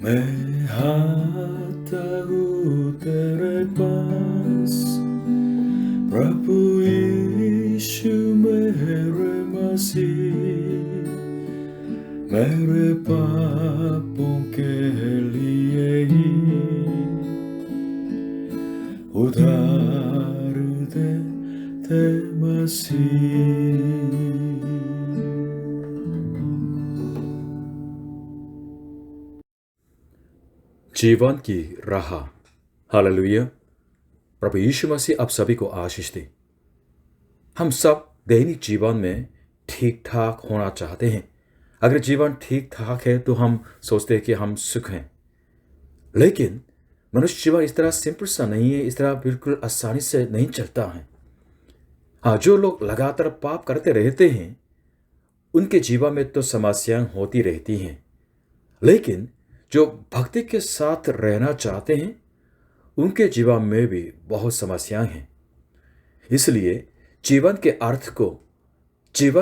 मैं आता हूँ तेरे पास, प्रभु यीशु मेरे मसीह, मेरे पापों के लिए ही उधार दे मसीह। जीवन की राह। हालेलुया। प्रभु यीशु मसीह आप सभी को आशीष दे। हम सब दैनिक जीवन में ठीक ठाक होना चाहते हैं। अगर जीवन ठीक ठाक है तो हम सोचते हैं कि हम सुख हैं, लेकिन मनुष्य जीवन इस तरह सिंपल सा नहीं है, इस तरह बिल्कुल आसानी से नहीं चलता है। हाँ, जो लोग लगातार पाप करते रहते हैं उनके जीवन में तो समस्याएं होती रहती हैं, लेकिन जो भक्ति के साथ रहना चाहते हैं उनके जीवन में भी बहुत समस्याएं हैं। इसलिए जीवन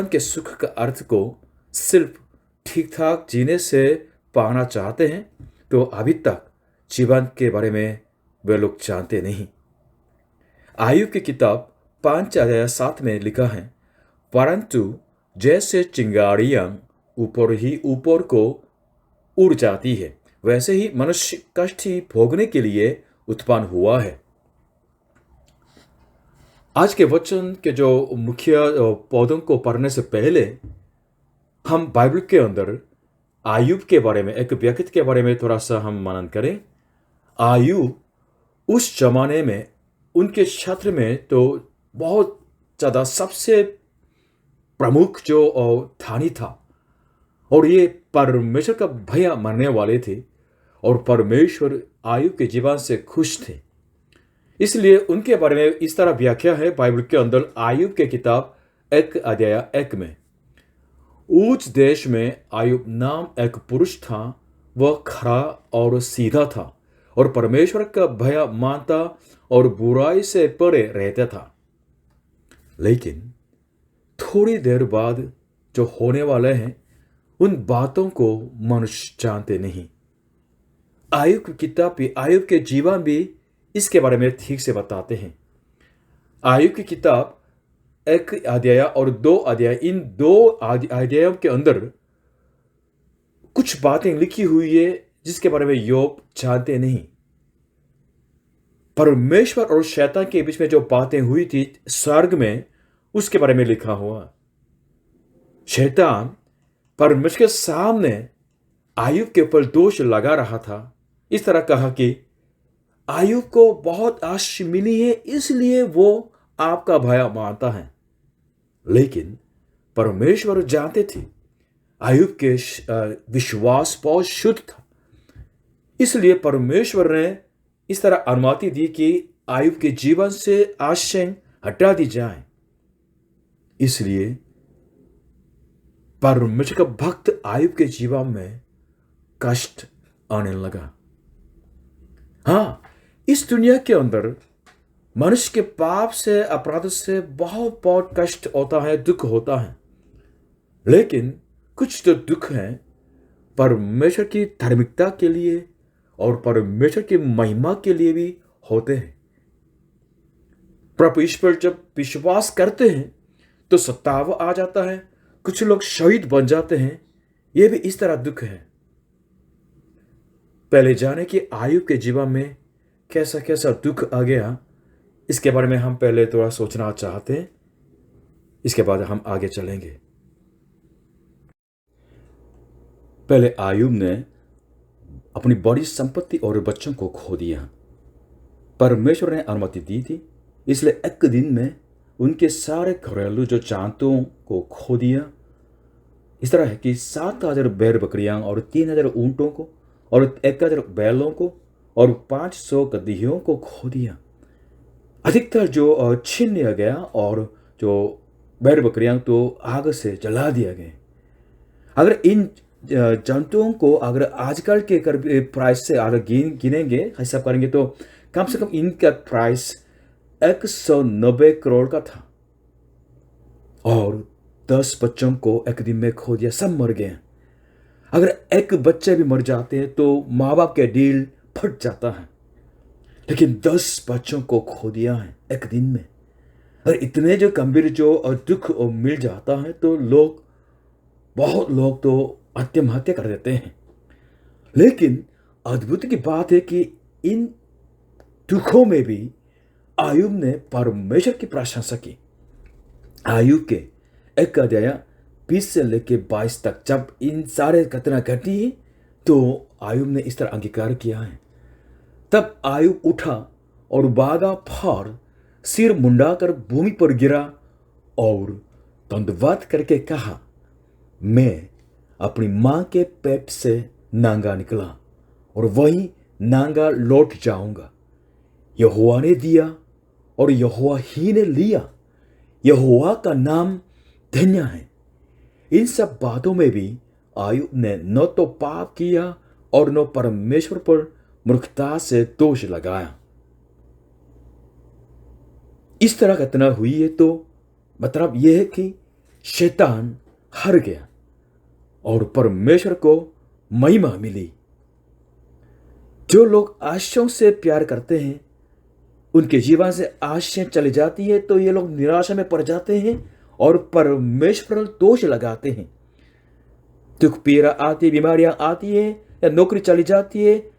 के सुख का अर्थ को सिर्फ ठीक ठाक जीने से पाना चाहते हैं तो अभी तक जीवन के बारे में वे लोग जानते नहीं। आयुब की किताब 5:7 में लिखा है, परंतु जैसे चिंगारियां ऊपर ही ऊपर को उड़ जाती है, वैसे ही मनुष्य कष्ट ही भोगने के लिए उत्पन्न हुआ है। आज के वचन के जो मुख्य पौधों को पढ़ने से पहले हम बाइबल के अंदर आयुब के बारे में, एक व्यक्ति के बारे में थोड़ा सा हम मनन करें। आयुब उस जमाने में, उनके क्षेत्र में तो बहुत ज़्यादा सबसे प्रमुख जो धनी था, और ये परमेश्वर का भय मानने वाले थे, और परमेश्वर आयुब के जीवन से खुश थे। इसलिए उनके बारे में इस तरह व्याख्या है बाइबल के अंदर, आयुब के किताब 1:1 में, उस देश में आयुब नाम एक पुरुष था, वह खरा और सीधा था और परमेश्वर का भय मानता और बुराई से परे रहता था। लेकिन थोड़ी देर बाद जो होने वाले हैं उन बातों को मनुष्य जानते नहीं। आयुब की किताब भी, आयुब के जीवन भी इसके बारे में ठीक से बताते हैं। आयुब की किताब 1 अध्याय और 2 अध्याय, इन 2 अध्यायों के अंदर कुछ बातें लिखी हुई है जिसके बारे में योग जानते नहीं। परमेश्वर और शैतान के बीच में जो बातें हुई थी स्वर्ग में, उसके बारे में लिखा हुआ। शैतान परमेश्वर के सामने आयुब के ऊपर दोष लगा रहा था। इस तरह कहा कि आयुब को बहुत आशीष मिली है, इसलिए वो आपका भय मानता है। लेकिन परमेश्वर जानते थे आयुब के विश्वास बहुत शुद्ध था, इसलिए परमेश्वर ने इस तरह अनुमति दी कि आयुब के जीवन से आशय हटा दी जाए। इसलिए परमेश्वर का भक्त आयुब के जीवन में कष्ट आने लगा। हाँ, इस दुनिया के अंदर मनुष्य के पाप से, अपराध से बहुत बहुत कष्ट होता है, दुख होता है। लेकिन कुछ तो दुख हैं परमेश्वर की धार्मिकता के लिए और परमेश्वर की महिमा के लिए भी होते हैं। प्रभु ईश्वर जब विश्वास करते हैं तो सताव आ जाता है, कुछ लोग शहीद बन जाते हैं, यह भी इस तरह दुख है। पहले जाने कि आयुब के जीवन में कैसा कैसा दुख आ गया, इसके बारे में हम पहले थोड़ा सोचना चाहते हैं, इसके बाद हम आगे चलेंगे। पहले आयुब ने अपनी बड़ी संपत्ति और बच्चों को खो दिया। परमेश्वर ने अनुमति दी थी, इसलिए एक दिन में उनके सारे घरेलू जो जानतों को खो दिया। इस तरह है कि 7,000 बैल बकरियां और 3,000 ऊंटों को और 1,000 बैलों को और 500 गदहियों को खो दिया। अधिकतर जो छीन लिया गया, और जो बैल बकरियां तो आग से जला दिया गया। अगर इन जंतुओं को अगर आजकल के प्राइस से अगर गिनेंगे, हिसाब करेंगे, तो कम से कम इनका प्राइस 190 करोड़ का था। और 10 बच्चों को एक दिन में खो दिया, सब मर गए। अगर एक बच्चे भी मर जाते हैं तो माँ बाप के दिल फट जाता है। लेकिन 10 बच्चों को खो दिया है एक दिन में। और इतने जो गंभीर जो दुख मिल जाता है तो बहुत लोग तो आत्महत्या कर देते हैं। लेकिन अद्भुत की बात है कि इन दुखों में भी आयुब ने परमेश्वर की प्रशंसा की। आयुब के 1 अध्याय 20 से लेकर 22 तक जब इन सारे घटना घटी है तो आयुब ने इस तरह अंगीकार किया है। तब आयुब उठा और भागा फाड़ सिर मुंडाकर भूमि पर गिरा और दंडवत करके कहा, मैं अपनी मां के पेट से नांगा निकला और वही नांगा लौट जाऊंगा। यहोवा ने दिया और यहोवा ही ने लिया, यहोवा का नाम धन्य है। इन सब बातों में भी आयुब ने न तो पाप किया और न परमेश्वर पर मूर्खता से दोष लगाया। इस तरह घटना हुई है तो मतलब यह है कि शैतान हार गया और परमेश्वर को महिमा मिली। जो लोग आशाओं से प्यार करते हैं उनके जीवन से आशाएं चली जाती है तो ये लोग निराशा में पड़ जाते हैं और परमेश्वर पर दोष लगाते हैं। दुख पीड़ा आती है, बीमारियां आती है या नौकरी चली जाती है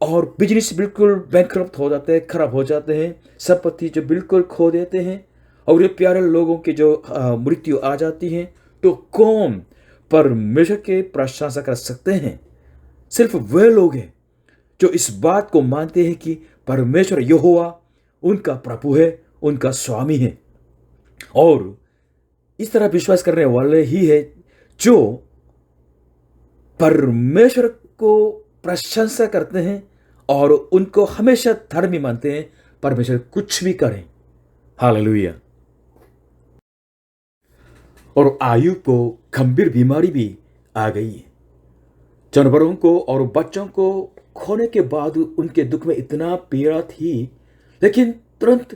और बिजनेस बिल्कुल बैंकरप्ट हो जाते हैं, खराब हो जाते हैं, संपत्ति जो बिल्कुल खो देते हैं और ये प्यारे लोगों की जो मृत्यु आ जाती है तो कौन परमेश्वर के प्रशंसा कर सकते हैं? सिर्फ वे लोग हैं जो इस बात को मानते हैं कि परमेश्वर यहोवा उनका प्रभु है, उनका स्वामी है। और इस तरह विश्वास करने वाले ही है जो परमेश्वर को प्रशंसा करते हैं और उनको हमेशा धर्मी मानते हैं, परमेश्वर कुछ भी करें। हालेलुया। और आयुब को गंभीर बीमारी भी आ गई है। जानवरों को और बच्चों को खोने के बाद उनके दुख में इतना पीड़ा थी, लेकिन तुरंत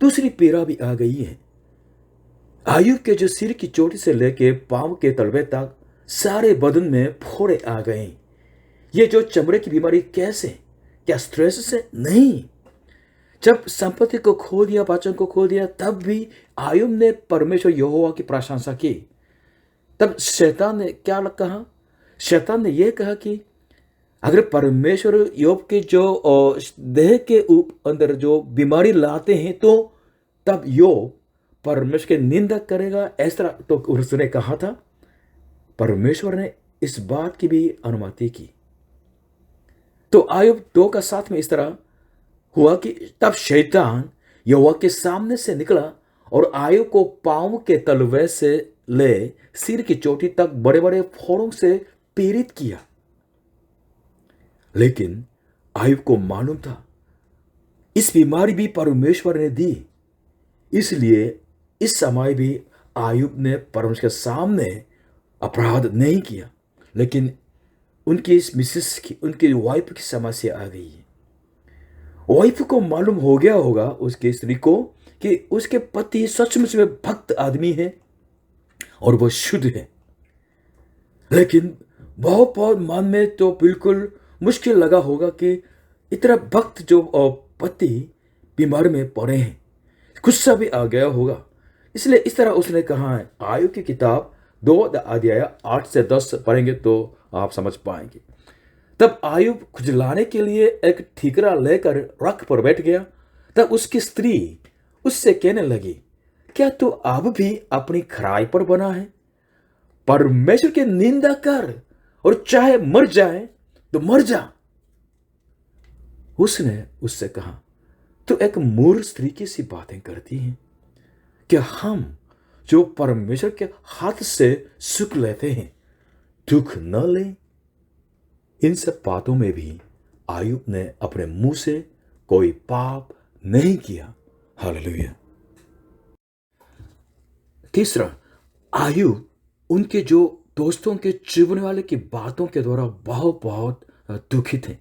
दूसरी पीड़ा भी आ गई है। आयुब के जो सिर की चोटी से लेके पांव के तलवे तक सारे बदन में फोड़े आ गए। ये जो चमड़े की बीमारी कैसे? क्या स्ट्रेस से? नहीं। जब संपत्ति को खो दिया, बच्चों को खो दिया, तब भी आयुब ने परमेश्वर यहोवा की प्रशंसा की। तब शैतान ने क्या कहा? शैतान ने यह कहा कि अगर परमेश्वर योग के जो देह के अंदर जो बीमारी लाते हैं तो तब योग परमेश्वर की निंदा करेगा, ऐसा तो उसने कहा था। परमेश्वर ने इस बात की भी अनुमति की। तो आयुब 2:7 में इस तरह हुआ कि तब शैतान यहोवा के सामने से निकला और आयुब को पांव के तलवे से ले सिर की चोटी तक बड़े बड़े फोड़ों से पीड़ित किया। लेकिन आयुब को मालूम था इस बीमारी भी परमेश्वर ने दी, इसलिए इस समय भी आयुब ने परमेश्वर के सामने अपराध नहीं किया। लेकिन उनकी इस मिसेस की, उनकी वाइफ की समस्या आ गई है। वाइफ को मालूम हो गया होगा, उसके स्त्री को, कि उसके पति सचमुच में भक्त आदमी है और वो शुद्ध है। लेकिन बहुत मन में तो बिल्कुल मुश्किल लगा होगा कि इतना भक्त जो पति बीमार में पड़े हैं, गुस्सा भी आ गया होगा। इसलिए इस तरह उसने कहा है। आयुब की किताब 2:8-10 पढ़ेंगे तो आप समझ पाएंगे। तब आयुब खुजलाने के लिए एक ठीकरा लेकर रख पर बैठ गया। तब उसकी स्त्री उससे कहने लगी, क्या तू अब भी अपनी खराई पर बना है? परमेश्वर की निंदा कर और चाहे मर जाए तो मर जा। उसने उससे कहा, तू एक मूर्ख स्त्री की सी बातें करती है। क्या हम जो परमेश्वर के हाथ से सुख लेते हैं दुख न लें? इन सब बातों में भी आयुब ने अपने मुंह से कोई पाप नहीं किया। हालेलुया। तीसरा, आयुब उनके जो दोस्तों के चुभने वाले की बातों के द्वारा बहुत दुखित थे।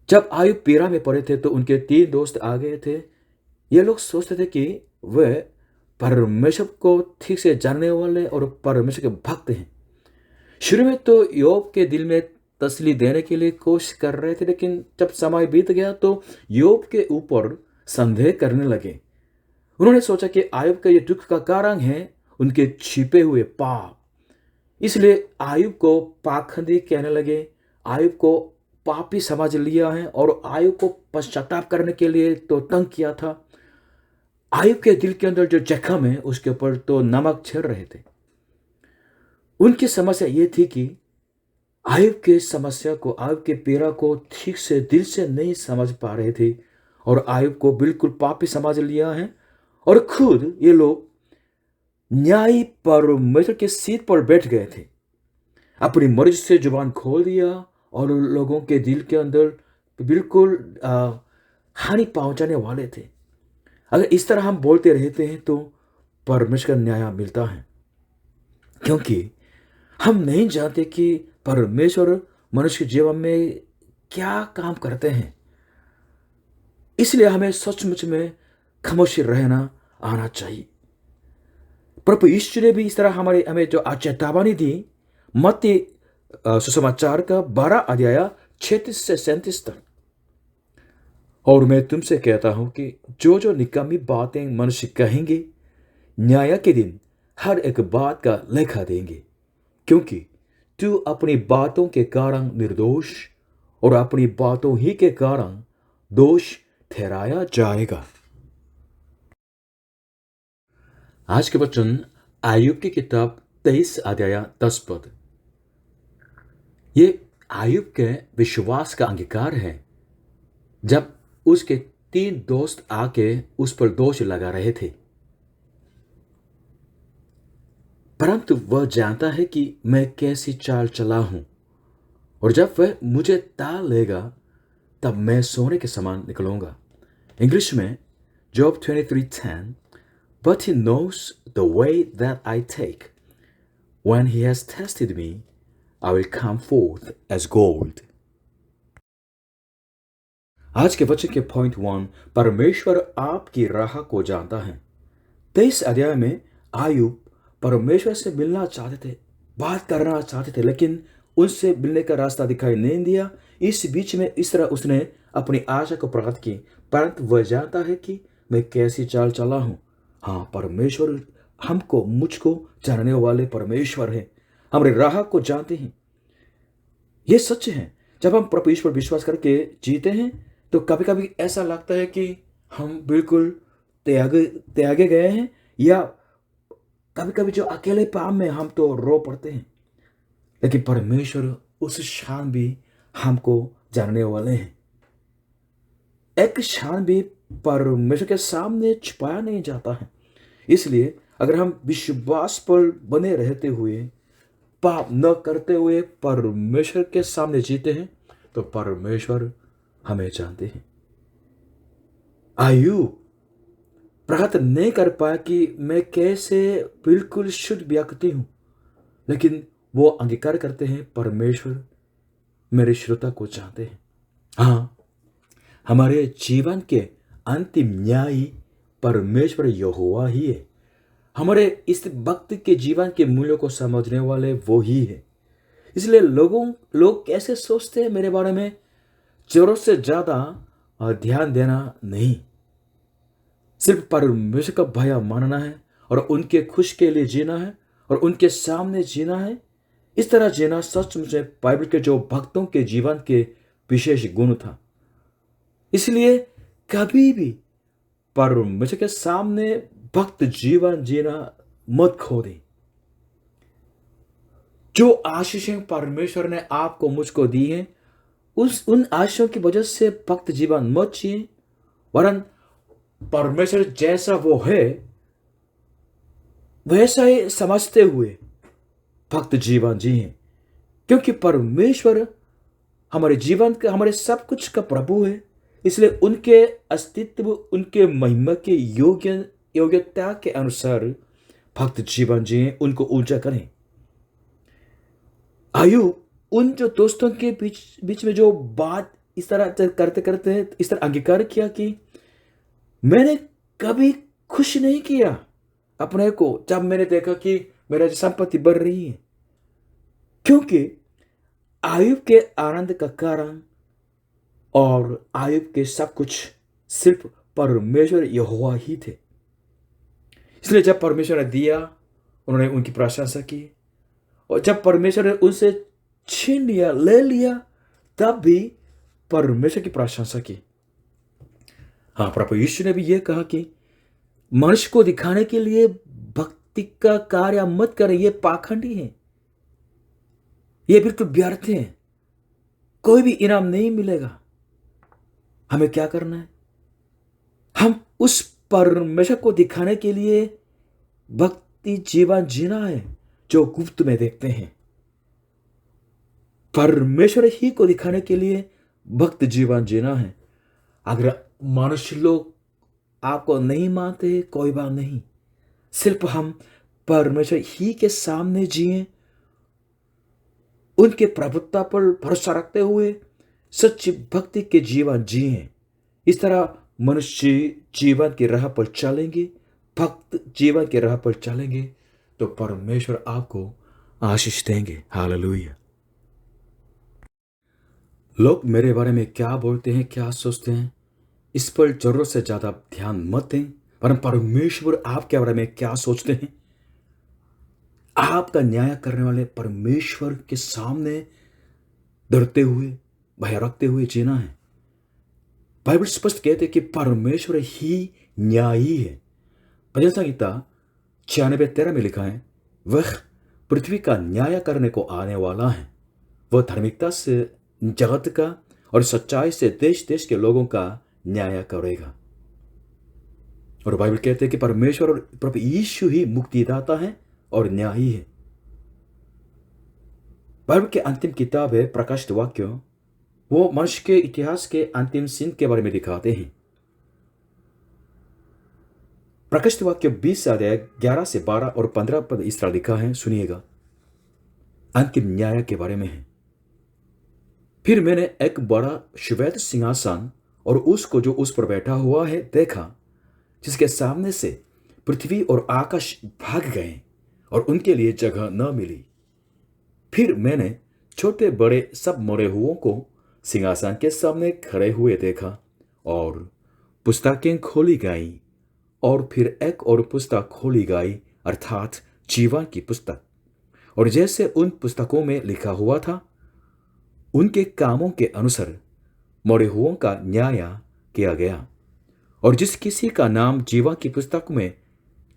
जब आयुब पीड़ा में पड़े थे तो उनके 3 दोस्त आ गए थे। ये लोग सोचते थे कि वे परमेश्वर को ठीक से जानने वाले और परमेश्वर के भक्त हैं। शुरू में तो योब के दिल में तसल्ली देने के लिए कोशिश कर रहे थे, लेकिन जब समय बीत गया तो योब के ऊपर संदेह करने लगे। उन्होंने सोचा कि आयुब का ये दुख का कारण है उनके छिपे हुए पाप। इसलिए आयुब को पाखंडी कहने लगे, आयुब को पापी समझ लिया है और आयुब को पश्चाताप करने के लिए तो तंग किया था। आयुब के दिल के अंदर जो जख्म है उसके ऊपर तो नमक छिड़ रहे थे। उनकी समस्या ये थी कि आयुब के समस्या को, आयुब के पीड़ा को ठीक से दिल से नहीं समझ पा रहे थे और आयुब को बिल्कुल पापी समझ लिया है। और खुद ये लोग न्यायी परमेश्वर के सीट पर बैठ गए थे, अपनी मर्जी से जुबान खोल दिया और लोगों के दिल के अंदर बिल्कुल हानि पहुंचाने वाले थे। अगर इस तरह हम बोलते रहते हैं तो परमेश्वर का न्याय मिलता है, क्योंकि हम नहीं जानते कि परमेश्वर मनुष्य के जीवन में क्या काम करते हैं। इसलिए हमें सचमुच में खामोशी रहना आना चाहिए। प्रभु यीशु ने भी इस तरह हमें जो चेतावनी दी, मत्ती सुसमाचार का 12 अध्याय 36 से 37 तक। और मैं तुमसे कहता हूं कि जो जो निकम्मी बातें मनुष्य कहेंगे, न्याय के दिन हर एक बात का लेखा देंगे, क्योंकि तू अपनी बातों के कारण निर्दोष और अपनी बातों ही के कारण दोष ठहराया जाएगा। आज के वचन आयुब की किताब 23 अध्याय 10 पद। ये आयुब के विश्वास का अंगीकार है जब उसके 3 दोस्त आके उस पर दोष लगा रहे थे, परंतु वह जानता है कि मैं कैसी चाल चला हूं और जब वह मुझे ताल लेगा तब मैं सोने के समान निकलूंगा। इंग्लिश में job 23:10, but he knows the way that I take. When he has tested me, I will come forth as gold. आज के वचन के पॉइंट 1, परमेश्वर आपकी राह को जानता है। 23 अध्याय में आयुब परमेश्वर से मिलना चाहते थे, बात करना चाहते थे, लेकिन उनसे मिलने का रास्ता दिखाई नहीं दिया। इस बीच में इस तरह उसने अपनी आशा को प्रकट की, परंतु वह जानता है कि मैं कैसी चाल चला हूं। हाँ, परमेश्वर हमको, मुझको जानने वाले परमेश्वर है, हमारी राह को जानते हैं। यह सच है। जब हम प्रभु ईश्वर पर विश्वास करके जीते हैं तो कभी कभी ऐसा लगता है कि हम बिल्कुल त्यागे गए हैं, या कभी कभी जो अकेले पाप में हम तो रो पड़ते हैं, लेकिन परमेश्वर उस क्षण भी हमको जानने वाले हैं। एक क्षण भी परमेश्वर के सामने छुपाया नहीं जाता है। इसलिए अगर हम विश्वास पर बने रहते हुए, पाप न करते हुए परमेश्वर के सामने जीते हैं तो परमेश्वर हमें जानते हैं। आयुब प्रकट नहीं कर पाया कि मैं कैसे बिल्कुल शुद्ध व्यक्ति हूं, लेकिन वो अंगीकार करते हैं परमेश्वर मेरे श्रोता को चाहते हैं। हाँ, हमारे जीवन के अंतिम न्यायी परमेश्वर यहोवा ही है। हमारे इस वक्त के जीवन के मूल्यों को समझने वाले वो ही है। इसलिए लोग कैसे सोचते हैं मेरे बारे में, जरूरत से ज्यादा ध्यान देना नहीं, सिर्फ परमेश्वर का भय मानना है और उनके खुश के लिए जीना है और उनके सामने जीना है। इस तरह जीना सचमुच बाइबल के जो भक्तों के जीवन के विशेष गुण था। इसलिए कभी भी परमेश्वर के सामने भक्त जीवन जीना मत खो दे। जो आशीषें परमेश्वर ने आपको, मुझको दी हैं, उन आशीषों की वजह से भक्त जीवन मत जिए, वरन परमेश्वर जैसा वो है वैसा ही समझते हुए भक्त जीवन जिए, क्योंकि परमेश्वर हमारे जीवन का, हमारे सब कुछ का प्रभु है। इसलिए उनके अस्तित्व, उनके महिमा के योग्यता के अनुसार भक्त जीवन जिए, उनको ऊंचा करें। आयुब उन जो दोस्तों के बीच में जो बात इस तरह करते करते इस तरह अंगीकार किया कि मैंने कभी खुश नहीं किया अपने को जब मैंने देखा कि मेरा संपत्ति बढ़ रही है, क्योंकि आयुब के आनंद का कारण और आयुब के सब कुछ सिर्फ परमेश्वर यहोवा ही थे। इसलिए जब परमेश्वर ने दिया, उन्होंने उनकी प्रशंसा की, और जब परमेश्वर ने उनसे छीन लिया, ले लिया, तब भी परमेश्वर की प्रशंसा की। हाँ, प्रभु यीशु ने भी यह कहा कि मनुष्य को दिखाने के लिए भक्ति का कार्य मत करें, ये पाखंडी है, ये बिल्कुल व्यर्थ है, कोई भी इनाम नहीं मिलेगा। हमें क्या करना है? हम उस परमेश्वर को दिखाने के लिए भक्ति जीवन जीना है जो गुप्त में देखते हैं। परमेश्वर ही को दिखाने के लिए भक्त जीवन जीना है। अगर मनुष्य लोग आपको नहीं मानते, कोई बात नहीं, सिर्फ हम परमेश्वर ही के सामने जिए, उनके प्रभुत्व पर भरोसा रखते हुए सच्ची भक्ति के जीवन जिए। इस तरह मनुष्य जीवन की राह पर चलेंगे, भक्त जीवन की राह पर चलेंगे, तो परमेश्वर आपको आशीष देंगे। हालेलुया। लोग मेरे बारे में क्या बोलते हैं, क्या सोचते हैं, इस पर जरूरत से ज्यादा ध्यान मत दें, वरन परमेश्वर आपके बारे में क्या सोचते हैं, आपका न्याय करने वाले परमेश्वर के सामने डरते हुए, भय रखते हुए जीना है। बाइबल स्पष्ट कहते हैं कि परमेश्वर ही न्यायी है। भजन संहिता 96:13 में लिखा है, वह पृथ्वी का न्याय करने को आने वाला है। वह धार्मिकता से जगत का और सच्चाई से देश देश के लोगों का न्याय करेगा। और बाइबल कहते हैं कि परमेश्वर और प्रभु यीशु ही मुक्तिदाता है और न्यायी है। बाइबल की अंतिम किताब है प्रकाशित वाक्य, वो मनुष्य के इतिहास के अंतिम सीन के बारे में दिखाते हैं। प्रकाशित वाक्य 20 अध्याय 11 से 12 और 15 पद इस तरह लिखा है, सुनिएगा। अंतिम न्याय के बारे में है। फिर मैंने एक बड़ा श्वेत सिंहासन और उसको जो उस पर बैठा हुआ है देखा, जिसके सामने से पृथ्वी और आकाश भाग गए और उनके लिए जगह न मिली। फिर मैंने छोटे बड़े सब मरे हुओं को सिंहासन के सामने खड़े हुए देखा, और पुस्तकें खोली गईं, और फिर एक और पुस्तक खोली गई, अर्थात जीवन की पुस्तक। और जैसे उन पुस्तकों में लिखा हुआ था, उनके कामों के अनुसार मरे हुओं का न्याय किया गया। और जिस किसी का नाम जीवन की पुस्तक में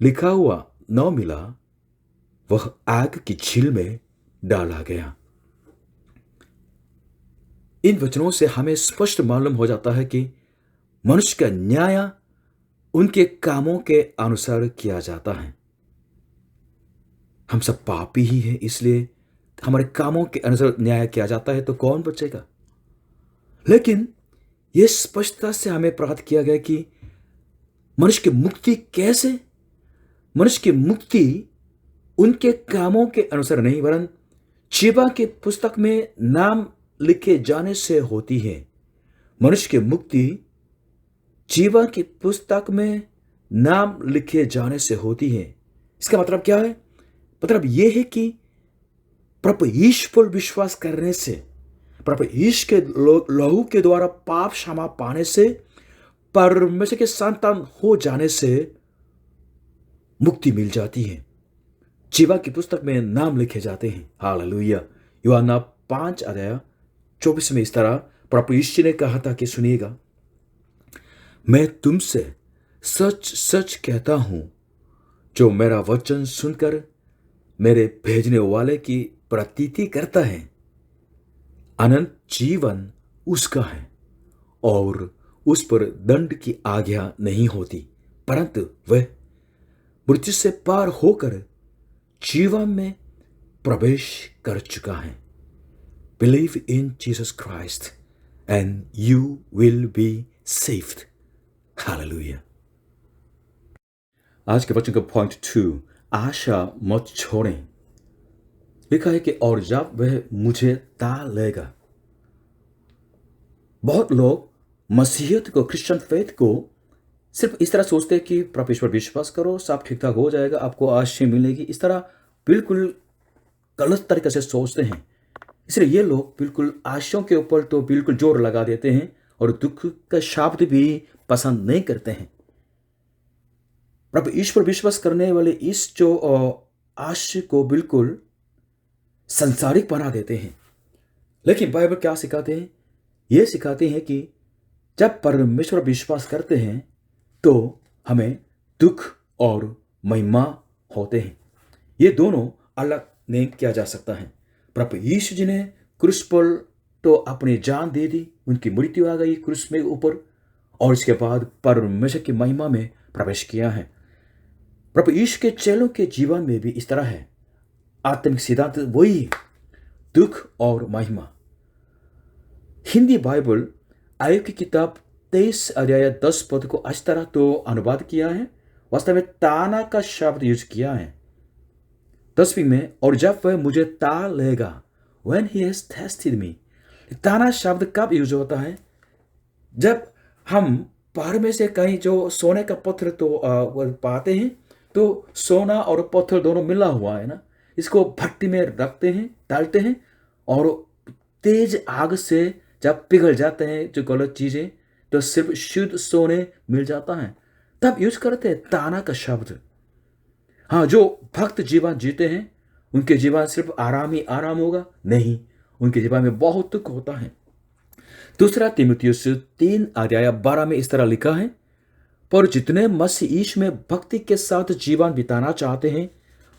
लिखा हुआ न मिला, वह आग की झील में डाला गया। इन वचनों से हमें स्पष्ट मालूम हो जाता है कि मनुष्य का न्याय उनके कामों के अनुसार किया जाता है। हम सब पापी ही हैं, इसलिए हमारे कामों के अनुसार न्याय किया जाता है, तो कौन बचेगा? लेकिन यह स्पष्टता से हमें प्राप्त किया गया कि मनुष्य की मुक्ति कैसे? मनुष्य की मुक्ति उनके कामों के अनुसार नहीं, वरन जीवन की पुस्तक में नाम लिखे जाने से होती है। मनुष्य की मुक्ति जीवन की पुस्तक में नाम लिखे जाने से होती है। इसका मतलब क्या है? मतलब यह है कि प्रभु यीशु पर विश्वास करने से, प्रभु यीशु के लहू के द्वारा पाप क्षमा पाने से, परमेश्वर के संतान हो जाने से मुक्ति मिल जाती है, जीवन की पुस्तक में नाम लिखे जाते हैं। हालेलुया। यूहन्ना 5:24 में इस तरह प्रभु यीशु ने कहा था कि सुनिएगा, मैं तुमसे सच सच कहता हूं, जो मेरा वचन सुनकर मेरे भेजने वाले की प्रतीति करता है, अनंत जीवन उसका है, और उस पर दंड की आज्ञा नहीं होती, परंतु वह मृत्यु से पार होकर जीवन में प्रवेश कर चुका है। Believe in Jesus Christ and you will be saved. Hallelujah. आज के वचन का पॉइंट 2, आशा मत छोड़ें। लिखा है कि और जब वह मुझे ता लेगा। बहुत लोग मसीहियत को, क्रिश्चियन फेथ को सिर्फ इस तरह सोचते हैं कि प्रभु ईश्वर विश्वास करो, सब ठीक ठाक हो जाएगा, आपको आशीष मिलेगी। इस तरह बिल्कुल गलत तरीके से सोचते हैं। इसलिए ये लोग बिल्कुल आशाओं के ऊपर तो बिल्कुल जोर लगा देते हैं और दुख का शब्द भी पसंद नहीं करते हैं। प्रभु ईश्वर विश्वास करने वाले इस जो आशय को बिल्कुल संसारिक बना देते हैं। लेकिन बाइबल क्या सिखाते हैं? ये सिखाते हैं कि जब परमेश्वर विश्वास करते हैं तो हमें दुख और महिमा होते हैं। ये दोनों अलग नहीं किया जा सकता है। प्रभु यीशु जी ने क्रूस पर तो अपनी जान दे दी, उनकी मृत्यु आ गई क्रूस में ऊपर, और इसके बाद परमेश्वर की महिमा में प्रवेश किया है। प्रभु यीशु के चेलों के जीवन में भी इस तरह है। आत्मिक सिद्धांत वही है, दुख और महिमा। हिंदी बाइबल आयुब की किताब 23 अध्याय 10 पद को इस तरह तो अनुवाद किया है, वास्तव में ताना का शब्द यूज किया है 10वीं में, और जब वह मुझे ता लेगा, when he has tested me। ताना शब्द कब यूज होता है? जब हम पहाड़ में से कहीं जो सोने का पत्थर तो पाते हैं, तो सोना और पत्थर दोनों मिला हुआ है ना, इसको भट्टी में रखते हैं, डालते हैं, और तेज आग से जब पिघल जाते हैं जो गलत चीजें, तो सिर्फ शुद्ध सोने मिल जाता है। तब यूज करते हैं ताना का शब्द। हाँ, जो भक्त जीवन जीते हैं उनके जीवन सिर्फ आराम ही आराम होगा? नहीं, उनके जीवन में बहुत दुख होता है। दूसरा तीमुथियुस 3 अध्याय 12 में इस तरह लिखा है, पर जितने मसीह यीशु में भक्ति के साथ जीवन बिताना चाहते हैं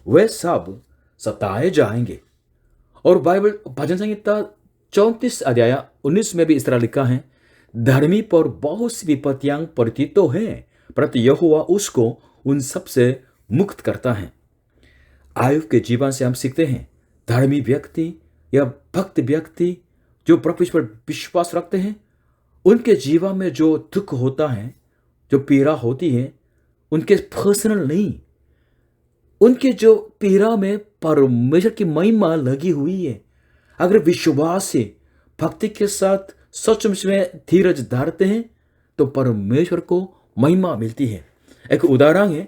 वे सब सताए जाएंगे। और बाइबल भजन संहिता 34 अध्याय 19 में भी इस तरह लिखा है, धर्मी पर बहुत सी विपत्तियां पड़ती तो हैं, परंतु यहोवा उसको उन सब से मुक्त करता है। आयुब के जीवन से हम सीखते हैं, धर्मी व्यक्ति या भक्त व्यक्ति जो प्रभु पर विश्वास रखते हैं, उनके जीवन में जो दुख होता है, जो पीड़ा होती है, उनके पर्सनल नहीं, उनके जो पीड़ा में परमेश्वर की महिमा लगी हुई है। अगर विश्वास से भक्ति के साथ सचमुच में धीरज धारते हैं तो परमेश्वर को महिमा मिलती है। एक उदाहरण है,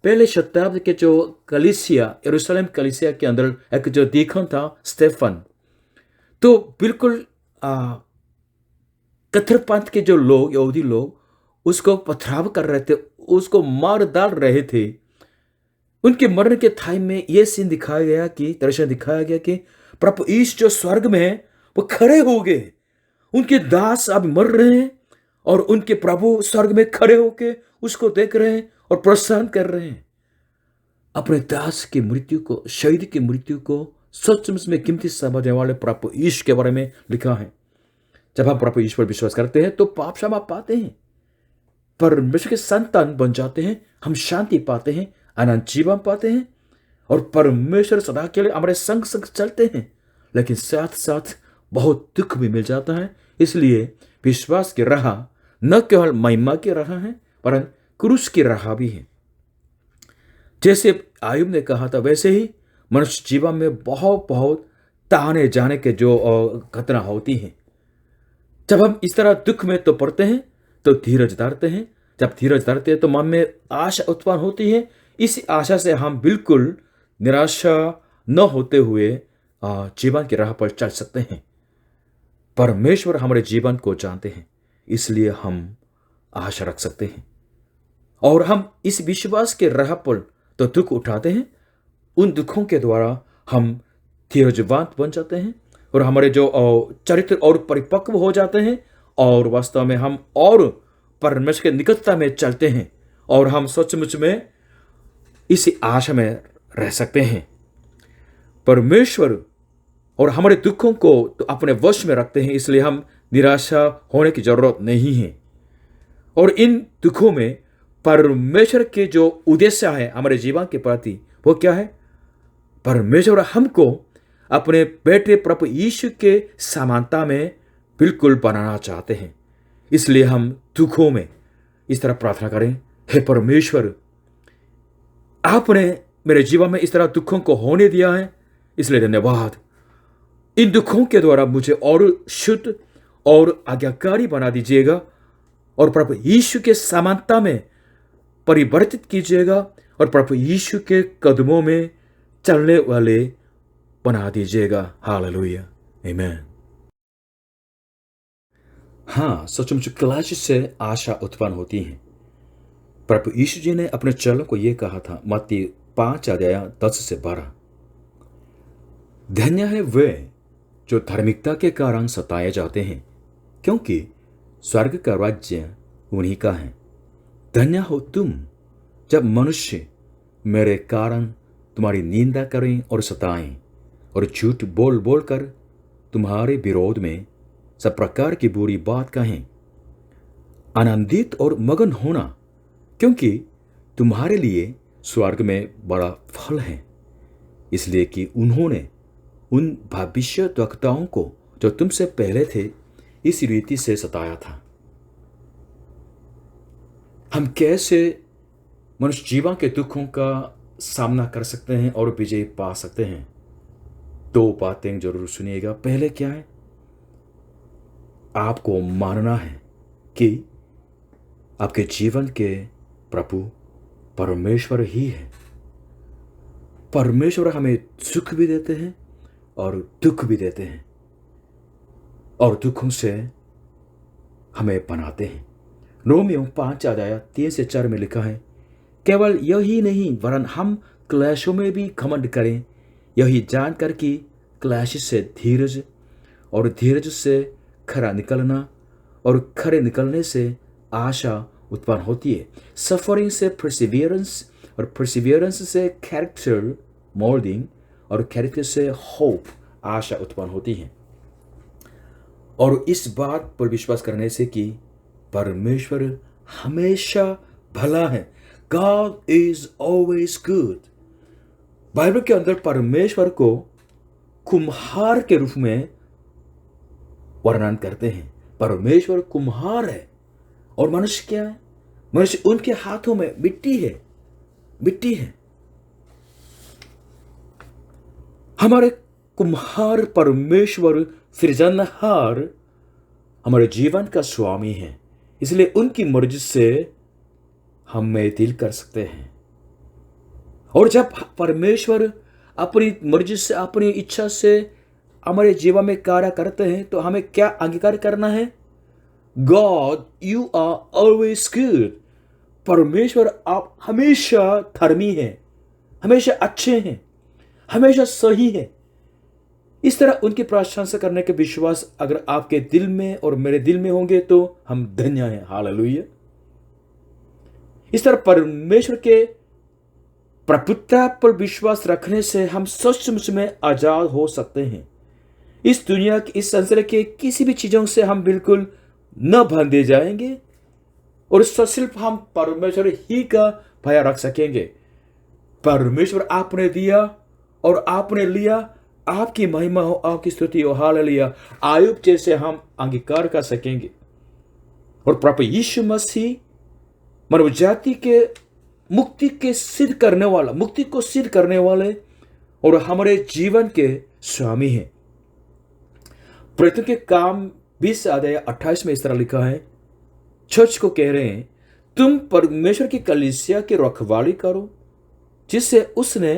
पहले शताब्दी के जो कलीसिया, यरूशलेम कलीसिया के अंदर एक जो दीखन था स्टेफन, तो बिल्कुल कट्टरपंथ के जो लोग, यहूदी लोग, उसको पथराव कर रहे थे, उसको मार डाल रहे थे। उनके मरने के टाइम में यह सीन दिखाया गया कि दर्शन दिखाया गया कि प्रभु यीशु जो स्वर्ग में है वो खड़े हो गए। उनके दास अब मर रहे हैं और उनके प्रभु स्वर्ग में खड़े होके उसको देख रहे हैं और प्रसन्न कर रहे हैं। अपने दास की मृत्यु को, शहीद की मृत्यु को सचमुच में कीमती समझने वाले प्रभु यीशु के बारे में लिखा है। जब हम प्रभु यीशु पर विश्वास करते हैं तो पाप क्षमा पाते हैं, परमेश्वर के संतान बन जाते हैं, हम शांति पाते हैं, अनंत जीवन पाते हैं, और परमेश्वर सदा के लिए हमारे संग संग चलते हैं। लेकिन साथ साथ बहुत दुख भी मिल जाता है। इसलिए विश्वास की राह न केवल महिमा की राह है, परंतु क्रूस की राह भी है। जैसे आयुब ने कहा था, वैसे ही मनुष्य जीवन में बहुत बहुत ताने जाने के जो घटना होती है। जब हम इस तरह दुख में तो पड़ते हैं तो धीरज धरते हैं। जब धीरज धरते हैं तो मन में आशा उत्पन्न होती है। इस आशा से हम बिल्कुल निराशा न होते हुए जीवन की राह पर चल सकते हैं। परमेश्वर हमारे जीवन को जानते हैं, इसलिए हम आशा रख सकते हैं और हम इस विश्वास के राह पर तो दुख उठाते हैं। उन दुखों के द्वारा हम धीरजवान बन जाते हैं और हमारे जो चरित्र और परिपक्व हो जाते हैं, और वास्तव में हम और परमेश्वर के निकटता में चलते हैं और हम सचमुच में इसी आशा में रह सकते हैं। परमेश्वर और हमारे दुखों को तो अपने वश में रखते हैं, इसलिए हम निराशा होने की जरूरत नहीं है। और इन दुखों में परमेश्वर के जो उद्देश्य है हमारे जीवन के प्रति, वो क्या है? परमेश्वर हमको अपने बेटे प्रभु यीशु के समानता में बिल्कुल बनाना चाहते हैं। इसलिए हम दुखों में इस तरह प्रार्थना करें, हे परमेश्वर, आपने मेरे जीवन में इस तरह दुखों को होने दिया है, इसलिए धन्यवाद। इन दुखों के द्वारा मुझे और शुद्ध और आज्ञाकारी बना दीजिएगा और प्रभु यीशु के समानता में परिवर्तित कीजिएगा और प्रभु यीशु के कदमों में चलने वाले बना दीजिएगा। हालेलुया, आमीन। हाँ, सचमुच क्लेश से आशा उत्पन्न होती है। प्रभु यीशु जी ने अपने चेलों को यह कहा था, मत्ती 5:10-12, धन्य है वे जो धार्मिकता के कारण सताए जाते हैं, क्योंकि स्वर्ग का राज्य उन्हीं का है। धन्य हो तुम जब मनुष्य मेरे कारण तुम्हारी निंदा करें और सताएं और झूठ बोल बोल कर तुम्हारे विरोध में सब प्रकार की बुरी बात कहें। आनंदित और मगन होना, क्योंकि तुम्हारे लिए स्वर्ग में बड़ा फल है, इसलिए कि उन्होंने उन भविष्यद्वक्ताओं को जो तुमसे पहले थे इस रीति से सताया था। हम कैसे मनुष्य जीवन के दुखों का सामना कर सकते हैं और विजय पा सकते हैं? 2 बातें जरूर सुनिएगा। पहले क्या है? आपको मानना है कि आपके जीवन के प्रभु परमेश्वर ही है। परमेश्वर हमें सुख भी देते हैं और दुख भी देते हैं, और दुखों से हमें बनाते हैं। रोमियो 5:3-4 में लिखा है, केवल यही नहीं वरन हम क्लेशों में भी घमंड करें, यही जानकर कि क्लेश से धीरज और धीरज से खरा निकलना और खरे निकलने से आशा उत्पन्न होती है। सफरिंग से परसिवियरेंस और परसिवियरेंस से कैरेक्टर मोल्डिंग और कैरेक्टर से होप, आशा उत्पन्न होती है। और इस बात पर विश्वास करने से कि परमेश्वर हमेशा भला है। God is always good। Bible के अंदर परमेश्वर को कुम्हार के रूप में वर्णन करते हैं। परमेश्वर कुम्हार है और मनुष्य क्या है? मनुष्य उनके हाथों में मिट्टी है, मिट्टी है। हमारे कुम्हार परमेश्वर सृजनहार हमारे जीवन का स्वामी है, इसलिए उनकी मर्जी से हमें दिल कर सकते हैं। और जब परमेश्वर अपनी मर्जी से, अपनी इच्छा से हमारे जीवन में कार्य करते हैं तो हमें क्या अंगीकार करना है? God you are always good. परमेश्वर आप हमेशा धर्मी हैं, हमेशा अच्छे हैं, हमेशा सही है। इस तरह उनकी प्रशंसा करने के विश्वास अगर आपके दिल में और मेरे दिल में होंगे तो हम धन्य हैं। हालेलुया। इस तरह परमेश्वर के प्रभुता पर विश्वास रखने से हम सचमुच में आजाद हो सकते हैं। इस दुनिया की, इस संसार के किसी भी चीजों से हम बिल्कुल न बंधे जाएंगे और सिर्फ हम परमेश्वर ही का भय रख सकेंगे। परमेश्वर आपने दिया और आपने लिया, आपकी महिमा हो, आपकी स्तुति हो। हालेलुया। आयुब जैसे हम अंगीकार कर सकेंगे। और प्रभु यीशु मसीह मानव जाति के मुक्ति के सिद्ध करने वाला, मुक्ति को सिद्ध करने वाले और हमारे जीवन के स्वामी हैं। प्रेरितों के काम 20:28 में इस तरह लिखा है, चर्च को कह रहे हैं, तुम परमेश्वर की कलीसिया की रखवाली करो जिससे उसने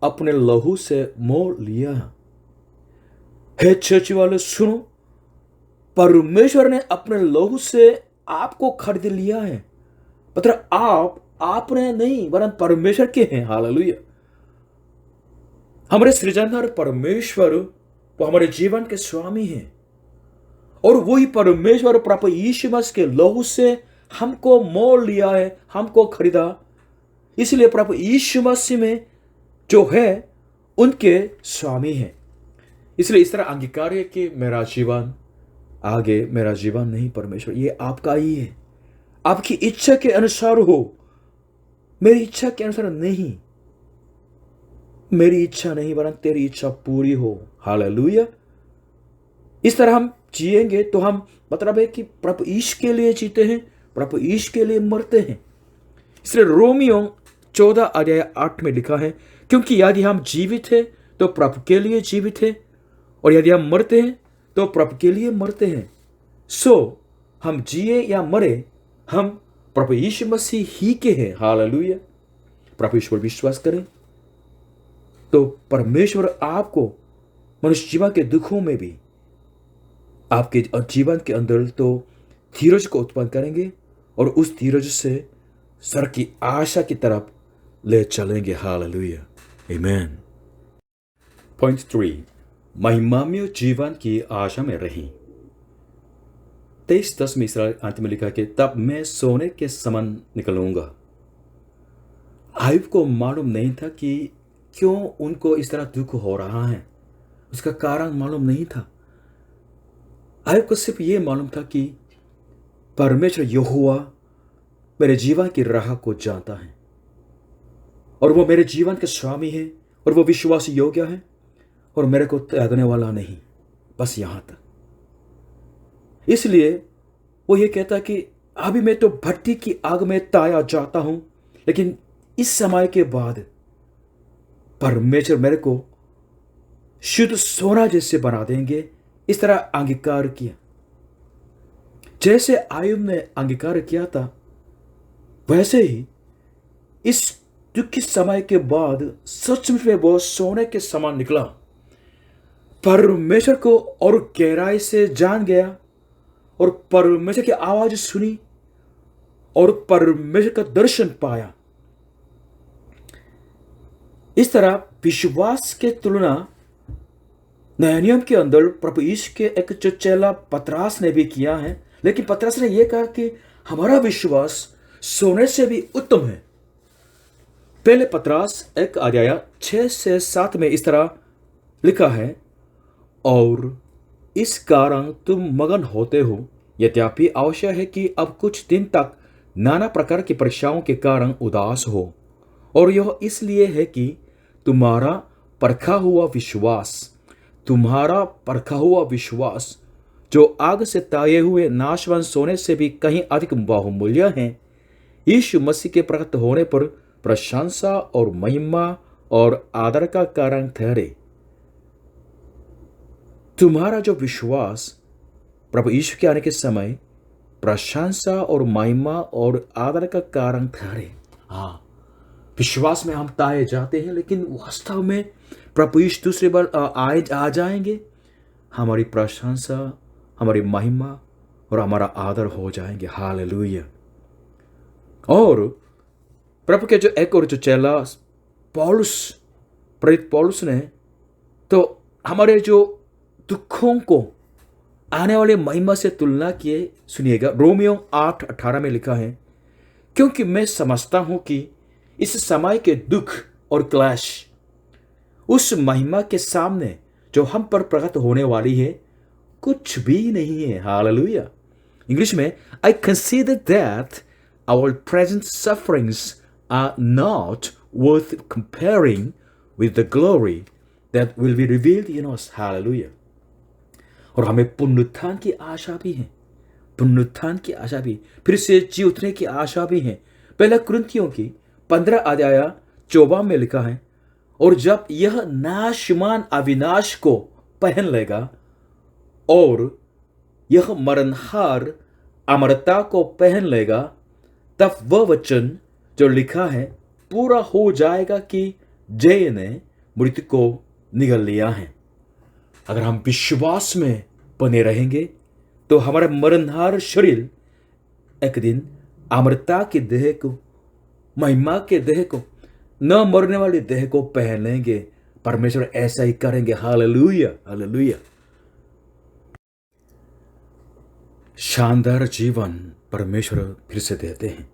अपने लहू से मोल लिया। हे चर्च वाले सुनो, परमेश्वर ने अपने लहू से आपको खरीद लिया है। मतलब आपने नहीं वरन परमेश्वर के हैं। हालेलुया। हमारे सृजनहार परमेश्वर वो हमारे जीवन के स्वामी हैं और वही परमेश्वर प्रभु यीशु मसीह के लहू से हमको मोल लिया है, हमको खरीदा। इसलिए प्रभु यीशु मसीह में जो है उनके स्वामी हैं। इसलिए इस तरह अंगीकार है कि मेरा जीवन आगे, मेरा जीवन नहीं परमेश्वर, ये आपका ही है। आपकी इच्छा के अनुसार हो, मेरी इच्छा के अनुसार नहीं। मेरी इच्छा नहीं वरन तेरी इच्छा पूरी हो। हालेलुया। इस तरह हम जिएंगे तो हम मतलब है कि प्रभु यीशु के लिए जीते हैं, प्रभु यीशु के लिए मरते हैं। इसलिए रोमियो 14:8 में लिखा है, क्योंकि यदि हम जीवित हैं तो प्रभु के लिए जीवित हैं और यदि हम मरते हैं तो प्रभु के लिए मरते हैं। सो हम जिए या मरे, हम प्रभु यीशु मसीह ही के हैं। हालेलुया। प्रभु यीशु पर विश्वास करें। तो परमेश्वर आपको मनुष्य जीवन के दुखों में भी आपके जीवन के अंदर तो धीरज को उत्पन्न करेंगे और उस धीरज से सर की आशा की तरफ ले चलेंगे। हालेलुया, आमीन। पॉइंट 3, महिमामय जीवन की आशा में रही। 23:10 में इसराइल अंत में लिखा कि तब मैं सोने के समान निकलूंगा। आयुब को मालूम नहीं था कि क्यों उनको इस तरह दुख हो रहा है, उसका कारण मालूम नहीं था। आयुब को सिर्फ ये मालूम था कि परमेश्वर यहोवा मेरे जीवन की राह को जानता है और वो मेरे जीवन के स्वामी है और वो विश्वास योग्य है और मेरे को त्यागने वाला नहीं, बस यहां तक। इसलिए वो ये कहता है कि अभी मैं तो भट्टी की आग में ताया जाता हूं, लेकिन इस समय के बाद परमेश्वर मेरे को शुद्ध सोना जैसे बना देंगे। इस तरह अंगीकार किया। जैसे आयुब ने अंगीकार किया था, वैसे ही इस दुखी समय के बाद सचमुच में वो सोने के समान निकला। परमेश्वर को और गहराई से जान गया और परमेश्वर की आवाज सुनी और परमेश्वर का दर्शन पाया। इस तरह विश्वास के तुलना नया नियम के अंदर प्रभु यीशु के एक चचेला पतरस ने भी किया है, लेकिन पतरस ने यह कहा कि हमारा विश्वास सोने से भी उत्तम है। पहले पतरस 1:6-7 में इस तरह लिखा है, और इस कारण तुम मगन होते हो, यद्यपि आवश्यक है कि अब कुछ दिन तक नाना प्रकार की परीक्षाओं के कारण उदास हो, और यह इसलिए है कि तुम्हारा परखा हुआ विश्वास जो आग से ताए हुए नाशवान सोने से भी कहीं अधिक बहुमूल्य है, यीशु मसीह के प्रकट होने पर प्रशंसा और महिमा और आदर का कारण ठहरे। तुम्हारा जो विश्वास प्रभु यीशु के आने के समय प्रशंसा और महिमा और आदर का कारण ठहरे। हाँ, विश्वास में हम ताए जाते हैं, लेकिन वास्तव में प्रभु यीशु दूसरी बार आ जाएंगे, हमारी प्रशंसा, हमारी महिमा और हमारा आदर हो जाएंगे। हालेलुया। और प्रभु के जो एक और जो चेला प्रेरित पौलुस ने तो हमारे जो दुखों को आने वाले महिमा से तुलना किए। सुनिएगा, रोमियो 8:18 में लिखा है, क्योंकि मैं समझता हूं कि इस समय के दुख और क्लेश उस महिमा के सामने जो हम पर प्रकट होने वाली है कुछ भी नहीं है। हालेलुया। इंग्लिश में, I consider that our present sufferings are not worth comparing with the glory that will be revealed in us. Hallelujah. और हमें पुनरुत्थान की आशा भी है, फिर से जी उठने की आशा भी है। पहला कुरिन्थियों की 15:14 में लिखा है, और जब यह नाशमान अविनाश को पहन लेगा और यह मरणहार अमरता को पहन लेगा, तब वह वचन जो लिखा है पूरा हो जाएगा कि जय ने मृत्यु को निगल लिया है। अगर हम विश्वास में बने रहेंगे तो हमारा मरणहार शरीर एक दिन अमरता की देह को, महिमा के देह को, न मरने वाली देह को पहन लेंगे। परमेश्वर ऐसा ही करेंगे। Hallelujah, hallelujah. शानदार जीवन परमेश्वर फिर से देते हैं।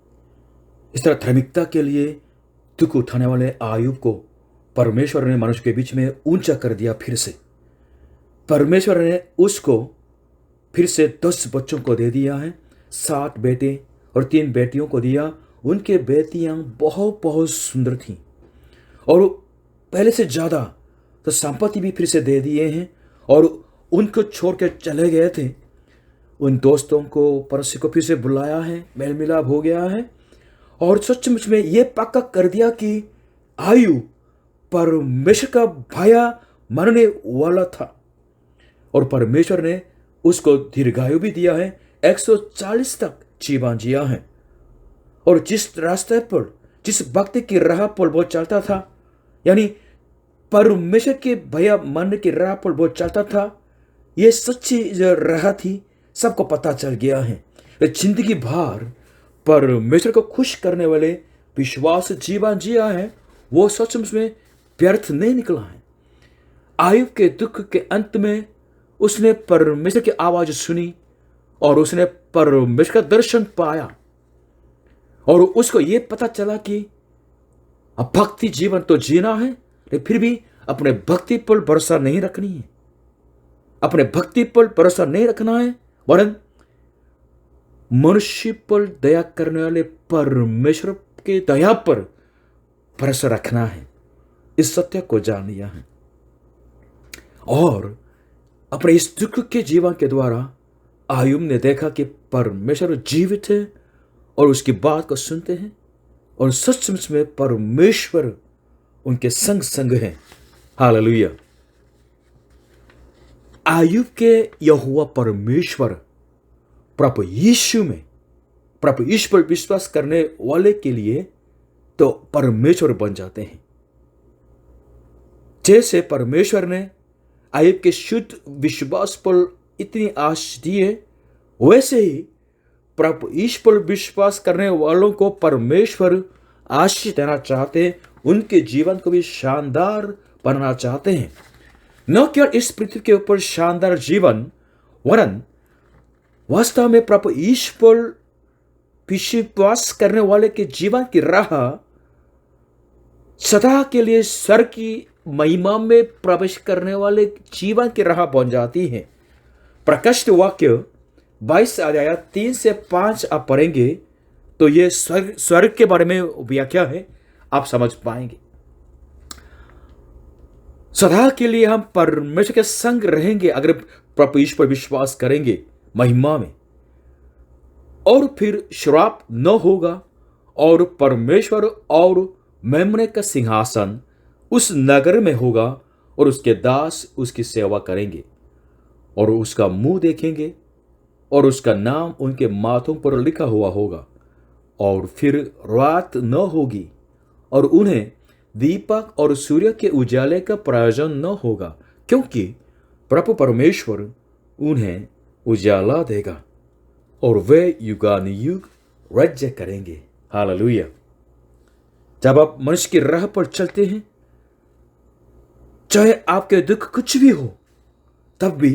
इस तरह धार्मिकता के लिए दुख उठाने वाले आयुब को परमेश्वर ने मनुष्य के बीच में ऊंचा कर दिया। फिर से परमेश्वर ने उसको फिर से 10 बच्चों को दे दिया है, 7 बेटे और 3 बेटियों को दिया। उनके बेटियां बहुत बहुत सुंदर थीं और पहले से ज़्यादा तो संपत्ति भी फिर से दे दिए हैं, और उनको छोड़ के चले गए थे। उन दोस्तों को, पड़ोसी को फिर से बुलाया है, मेल मिलाप हो गया है, और सचमुच में ये पक्का कर दिया कि आयु परमेश्वर का भाया मरने वाला था, और परमेश्वर ने उसको दीर्घायु भी दिया है, 140 तक जीवन जिया है। और जिस रास्ते पर, जिस भक्ति की राह पर वो चलता था, यानी परमेश्वर के भय मानने की राह पर वो चलता था। ये सच्ची जो राह थी, सबको पता चल गया है। जिंदगी भर परमेश्वर को खुश करने वाले विश्वास जीवन जिया है, वो सचमुच में व्यर्थ नहीं निकला है। आयुब के दुख के अंत में उसने परमेश्वर की आवाज सुनी और उसने परमेश्वर का दर्शन पाया और उसको यह पता चला कि अब भक्ति जीवन तो जीना है, लेकिन फिर भी अपने भक्ति पर भरोसा नहीं रखनी है। अपने भक्ति पर भरोसा नहीं रखना है, वरन मनुष्य पर दया करने वाले परमेश्वर के दया पर भरोसा रखना है। इस सत्य को जान लिया है और अपने इस दुख के जीवन के द्वारा आयुब ने देखा कि परमेश्वर जीवित है और उसकी बात को सुनते हैं और सचमुच में परमेश्वर उनके संग संग है। हालेलुया। आयुब के यहोवा परमेश्वर प्रभु यीशु पर विश्वास करने वाले के लिए तो परमेश्वर बन जाते हैं। जैसे परमेश्वर ने आयुब के शुद्ध विश्वास पर इतनी आश दी है, वैसे ही प्रभु यीशु पर विश्वास करने वालों को परमेश्वर आशीष देना चाहते हैं। उनके जीवन को भी शानदार बनाना चाहते हैं। न केवल इस पृथ्वी के ऊपर शानदार जीवन, वरन वास्तव में प्रभु यीशु पर विश्वास करने वाले के जीवन की राह सदा के लिए स्वर्ग की महिमा में प्रवेश करने वाले जीवन की राह बन जाती है। प्रकाशित वाक्य 22 अध्याय 3 से 5 आप पढ़ेंगे तो ये स्वर्ग के बारे में व्याख्या है, आप समझ पाएंगे। सदा के लिए हम परमेश्वर के संग रहेंगे अगर प्रभु यीशु पर विश्वास करेंगे महिमा में, और फिर श्राप न होगा और परमेश्वर और मेमने का सिंहासन उस नगर में होगा और उसके दास उसकी सेवा करेंगे और उसका मुंह देखेंगे और उसका नाम उनके माथों पर लिखा हुआ होगा और फिर रात न होगी और उन्हें दीपक और सूर्य के उजाले का प्रयोजन न होगा, क्योंकि प्रभु परमेश्वर उन्हें उजाला देगा और वे युगानुयुग राज्य करेंगे। हालेलुया। जब आप मनुष्य की राह पर चलते हैं, चाहे आपके दुख कुछ भी हो, तब भी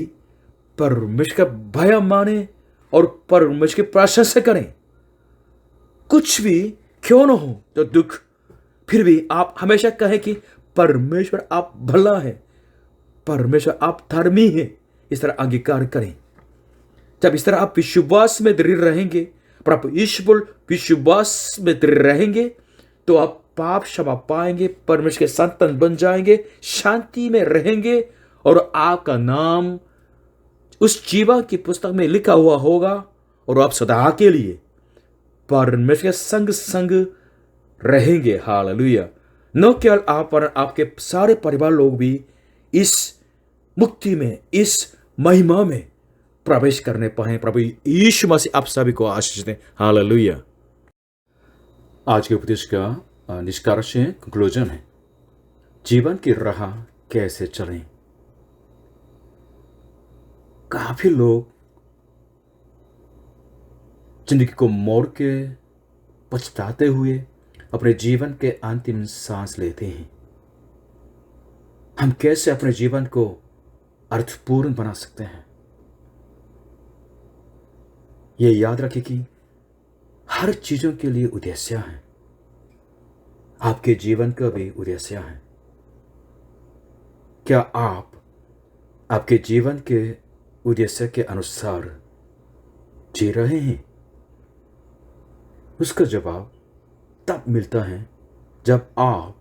परमेश्वर का भय माने और परमेश्वर की प्रशंसा करें। कुछ भी क्यों न हो तो दुख, फिर भी आप हमेशा कहें कि परमेश्वर आप भला है, परमेश्वर आप धर्मी है। इस तरह अंगीकार करें। जब इस तरह आप विश्वास में दृढ़ रहेंगे, प्रभु यीशु पर विश्वास में दृढ़ रहेंगे, तो आप पाप क्षमा पाएंगे, परमेश्वर के संतान बन जाएंगे, शांति में रहेंगे और आपका नाम उस जीवन की पुस्तक में लिखा हुआ होगा और आप सदा के लिए परमेश्वर के संग संग रहेंगे। हालेलुया। न केवल आप पर आपके सारे परिवार लोग भी इस मुक्ति में, इस महिमा में प्रवेश करने पाए। प्रभु यीशु मसीह आप सभी को आशीष दें। हालेलुया। आज के उपदेश का निष्कर्ष है, कंक्लूजन है, जीवन की राह कैसे चलें। काफी लोग जिंदगी को मोड़ के पछताते हुए अपने जीवन के अंतिम सांस लेते हैं। हम कैसे अपने जीवन को अर्थपूर्ण बना सकते हैं, ये याद रखें कि हर चीजों के लिए उद्देश्य है। आपके जीवन का भी उद्देश्य है। क्या आप आपके जीवन के उद्देश्य के अनुसार जी रहे हैं? उसका जवाब तब मिलता है जब आप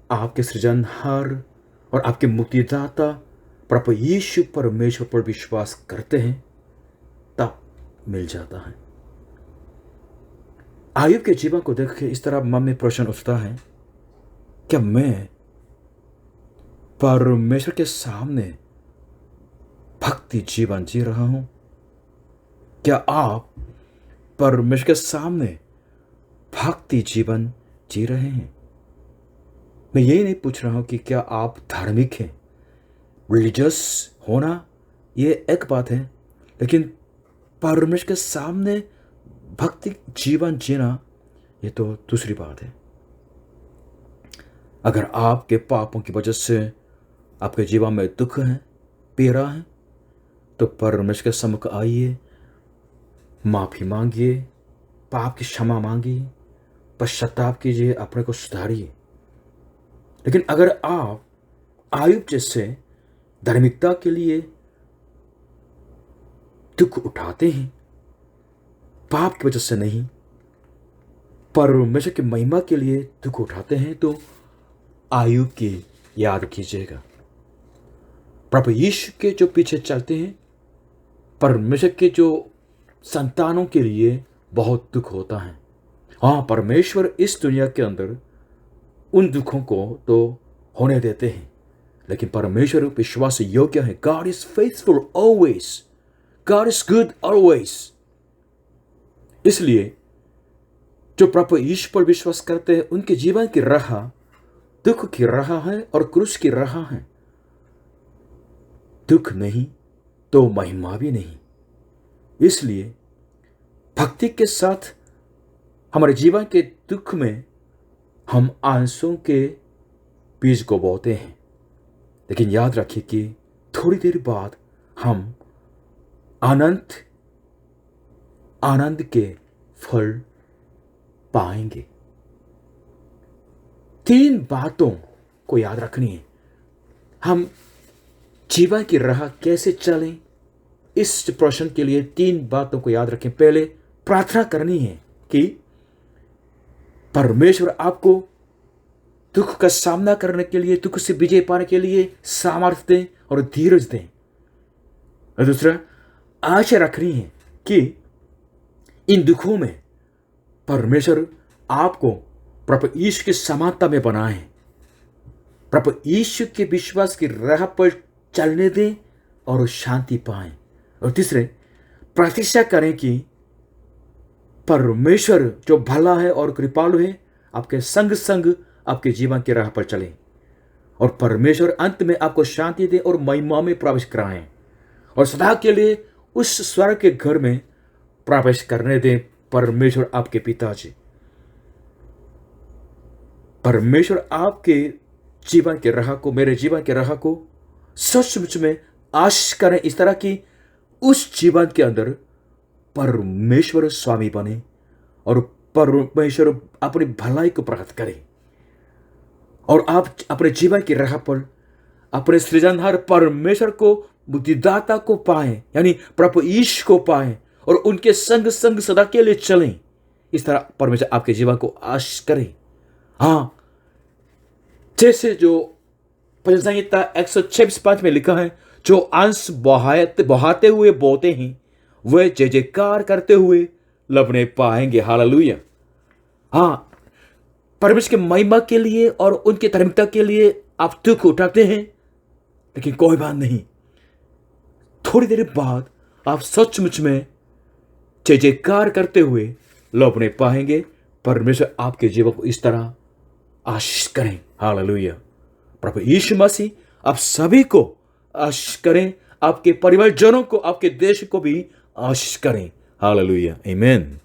आपके सृजनहार और आपके मुक्तिदाता प्रभु यीशु परमेश्वर पर विश्वास करते हैं, तब मिल जाता है। आयुब के जीवन को देख के इस तरह मन में प्रश्न उठता है, क्या मैं परमेश्वर के सामने भक्ति जीवन जी रहा हूं? क्या आप परमेश्वर के सामने भक्ति जीवन जी रहे हैं? मैं यही नहीं पूछ रहा हूं कि क्या आप धार्मिक हैं। रिलीजियस होना ये एक बात है, लेकिन परमेश्वर के सामने भक्ति जीवन जीना ये तो दूसरी बात है। अगर आपके पापों की वजह से आपके जीवन में दुख है, पीड़ा है, तो परमेश्वर के सम्मुख आइए, माफी मांगिए, पाप की क्षमा मांगिए, पश्चाताप कीजिए, अपने को सुधारिए। लेकिन अगर आप आयुब जैसे धार्मिकता के लिए दुख उठाते हैं, पाप की वजह से नहीं, परमेश्वर की महिमा के लिए दुख उठाते हैं, तो आयुब की याद कीजिएगा। प्रभु यीशु के जो पीछे चलते हैं, परमेश्वर के जो संतानों के लिए बहुत दुख होता है। हाँ, परमेश्वर इस दुनिया के अंदर उन दुखों को तो होने देते हैं, लेकिन परमेश्वर विश्वास योग्य है। God is faithful always, God is good always. इसलिए जो प्रभु यीशु पर विश्वास करते हैं, उनके जीवन की राह दुख की राह है और क्रूस की राह है। दुख नहीं तो महिमा भी नहीं। इसलिए भक्ति के साथ हमारे जीवन के दुख में हम आंसुओं के बीज को बोते हैं, लेकिन याद रखिए कि थोड़ी देर बाद हम आनंद के फल पाएंगे। 3 बातों को याद रखनी है। हम जीवन की राह कैसे चलें, इस प्रश्न के लिए 3 बातों को याद रखें। पहले प्रार्थना करनी है कि परमेश्वर आपको दुख का सामना करने के लिए, दुख से विजय पाने के लिए सामर्थ्य दें और धीरज दें। और दूसरा, आशा रखनी है कि इन दुखों में परमेश्वर आपको प्रभु यीशु की समानता में बनाए, प्रभु यीशु के विश्वास की राह पर चलने दें और शांति पाएं। और तीसरे, प्रतीक्षा करें कि परमेश्वर जो भला है और कृपालु है, आपके संग संग आपके जीवन की राह पर चले और परमेश्वर अंत में आपको शांति दे और महिमा में प्रवेश कराएं और सदा के लिए उस स्वर्ग के घर में प्रवेश करने दें। परमेश्वर आपके पिताजी, परमेश्वर आपके जीवन के राह को, मेरे जीवन के राह को सचमुच में आशीष करें, इस तरह की उस जीवन के अंदर परमेश्वर स्वामी बने और परमेश्वर अपनी भलाई को प्रकट करे और आप अपने जीवन की राह पर अपने सृजनहार परमेश्वर को, बुद्धिदाता को पाएं, यानी प्रभु यीशु को पाएं और उनके संग संग सदा के लिए चलें। इस तरह परमेश्वर आपके जीवन को आशीष करे। हाँ, जैसे जो भजन संहिता 126:5 में लिखा है, जो अंश बहाते हुए बोते हैं, वे जय जयकार करते हुए लबने पाएंगे। हालेलुया। हाँ, परमेश्वर की महिमा के लिए और उनकी धार्मिकता के लिए आप दुख उठाते हैं, लेकिन कोई बात नहीं, थोड़ी देर बाद आप सचमुच में जय जयकार करते हुए लौटने पाएंगे। परमेश्वर आपके जीवन को इस तरह आशीष करें। हालेलुया। प्रभु यीशु मसीह आप सभी को आशीष करें, आपके परिवारजनों को, आपके देश को भी आशीष करें। हालेलुया। आमीन।